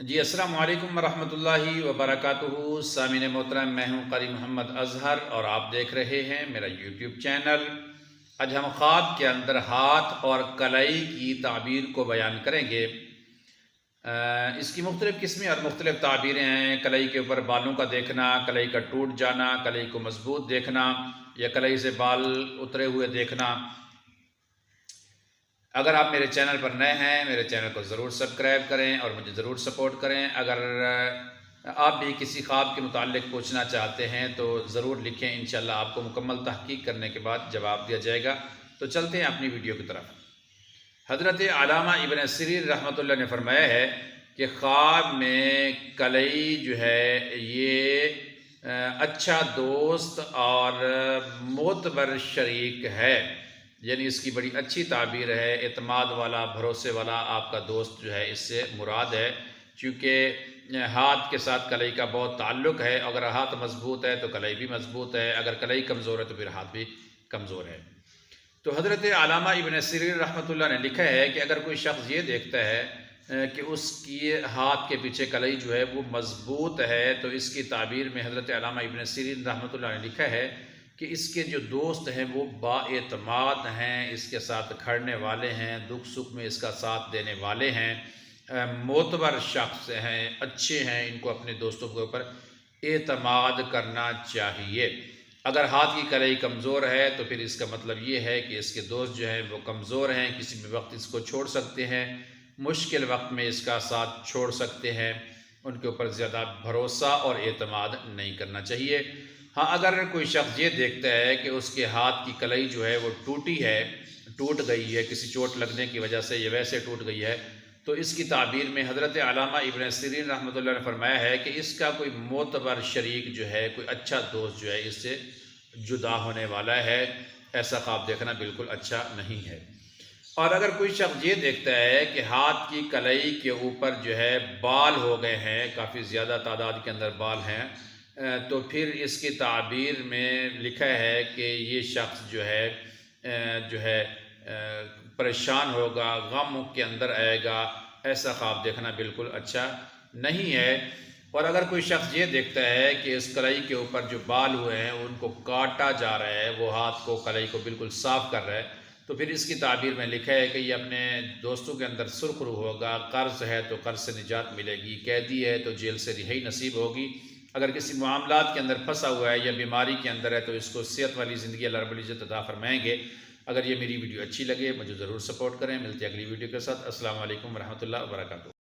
جی السلام علیکم ورحمۃ اللہ وبرکاتہ سامعین محترم، میں ہوں قاری محمد اظہر اور آپ دیکھ رہے ہیں میرا یوٹیوب چینل۔ آج ہم خواب کے اندر ہاتھ اور کلائی کی تعبیر کو بیان کریں گے۔ اس کی مختلف قسمیں اور مختلف تعبیریں ہیں۔ کلائی کے اوپر بالوں کا دیکھنا، کلائی کا ٹوٹ جانا، کلائی کو مضبوط دیکھنا یا کلائی سے بال اترے ہوئے دیکھنا۔ اگر آپ میرے چینل پر نئے ہیں، میرے چینل کو ضرور سبسکرائب کریں اور مجھے ضرور سپورٹ کریں۔ اگر آپ بھی کسی خواب کے متعلق پوچھنا چاہتے ہیں تو ضرور لکھیں، انشاءاللہ آپ کو مکمل تحقیق کرنے کے بعد جواب دیا جائے گا۔ تو چلتے ہیں اپنی ویڈیو کی طرف۔ حضرت علامہ ابن سیرین رحمۃ اللہ نے فرمایا ہے کہ خواب میں کلائی جو ہے یہ اچھا دوست اور معتبر شریک ہے، یعنی اس کی بڑی اچھی تعبیر ہے۔ اعتماد والا، بھروسے والا آپ کا دوست جو ہے اس سے مراد ہے، چونکہ ہاتھ کے ساتھ کلائی کا بہت تعلق ہے۔ اگر ہاتھ مضبوط ہے تو کلائی بھی مضبوط ہے، اگر کلائی کمزور ہے تو پھر ہاتھ بھی کمزور ہے۔ تو حضرت علامہ ابن سیرین رحمۃ اللہ نے لکھا ہے کہ اگر کوئی شخص یہ دیکھتا ہے کہ اس کی ہاتھ کے پیچھے کلائی جو ہے وہ مضبوط ہے، تو اس کی تعبیر میں حضرت علامہ ابن سیرین رحمۃ اللہ نے لکھا ہے کہ اس کے جو دوست ہیں وہ با اعتماد ہیں، اس کے ساتھ کھڑنے والے ہیں، دکھ سکھ میں اس کا ساتھ دینے والے ہیں، معتبر شخص ہیں، اچھے ہیں۔ ان کو اپنے دوستوں کے اوپر اعتماد کرنا چاہیے۔ اگر ہاتھ کی کلائی کمزور ہے تو پھر اس کا مطلب یہ ہے کہ اس کے دوست جو ہیں وہ کمزور ہیں، کسی بھی وقت اس کو چھوڑ سکتے ہیں، مشکل وقت میں اس کا ساتھ چھوڑ سکتے ہیں۔ ان کے اوپر زیادہ بھروسہ اور اعتماد نہیں کرنا چاہیے۔ ہاں، اگر کوئی شخص یہ دیکھتا ہے کہ اس کے ہاتھ کی کلائی جو ہے وہ ٹوٹ گئی ہے، کسی چوٹ لگنے کی وجہ سے یہ ویسے ٹوٹ گئی ہے، تو اس کی تعبیر میں حضرت علامہ ابن سیرین رحمۃ اللہ نے فرمایا ہے کہ اس کا کوئی معتبر شریک جو ہے، کوئی اچھا دوست جو ہے اس سے جدا ہونے والا ہے۔ ایسا خواب دیکھنا بالکل اچھا نہیں ہے۔ اور اگر کوئی شخص یہ دیکھتا ہے کہ ہاتھ کی کلائی کے اوپر جو ہے بال ہو گئے ہیں، کافی زیادہ تعداد کے اندر بال ہیں، تو پھر اس کی تعبیر میں لکھا ہے کہ یہ شخص جو ہے پریشان ہوگا، غم کے اندر آئے گا۔ ایسا خواب دیکھنا بالکل اچھا نہیں ہے۔ اور اگر کوئی شخص یہ دیکھتا ہے کہ اس کلائی کے اوپر جو بال ہوئے ہیں ان کو کاٹا جا رہا ہے، وہ ہاتھ کو کلائی کو بالکل صاف کر رہا ہے، تو پھر اس کی تعبیر میں لکھا ہے کہ یہ اپنے دوستوں کے اندر سرخرو ہوگا۔ قرض ہے تو قرض سے نجات ملے گی، قیدی ہے تو جیل سے رہائی نصیب ہوگی۔ اگر کسی معاملات کے اندر پھنسا ہوا ہے یا بیماری کے اندر ہے تو اس کو صحت والی زندگی اللہ رب العزت عطا فرمائیں گے۔ اگر یہ میری ویڈیو اچھی لگے مجھے ضرور سپورٹ کریں۔ ملتے ہیں اگلی ویڈیو کے ساتھ۔ السلام علیکم ورحمۃ اللہ وبرکاتہ۔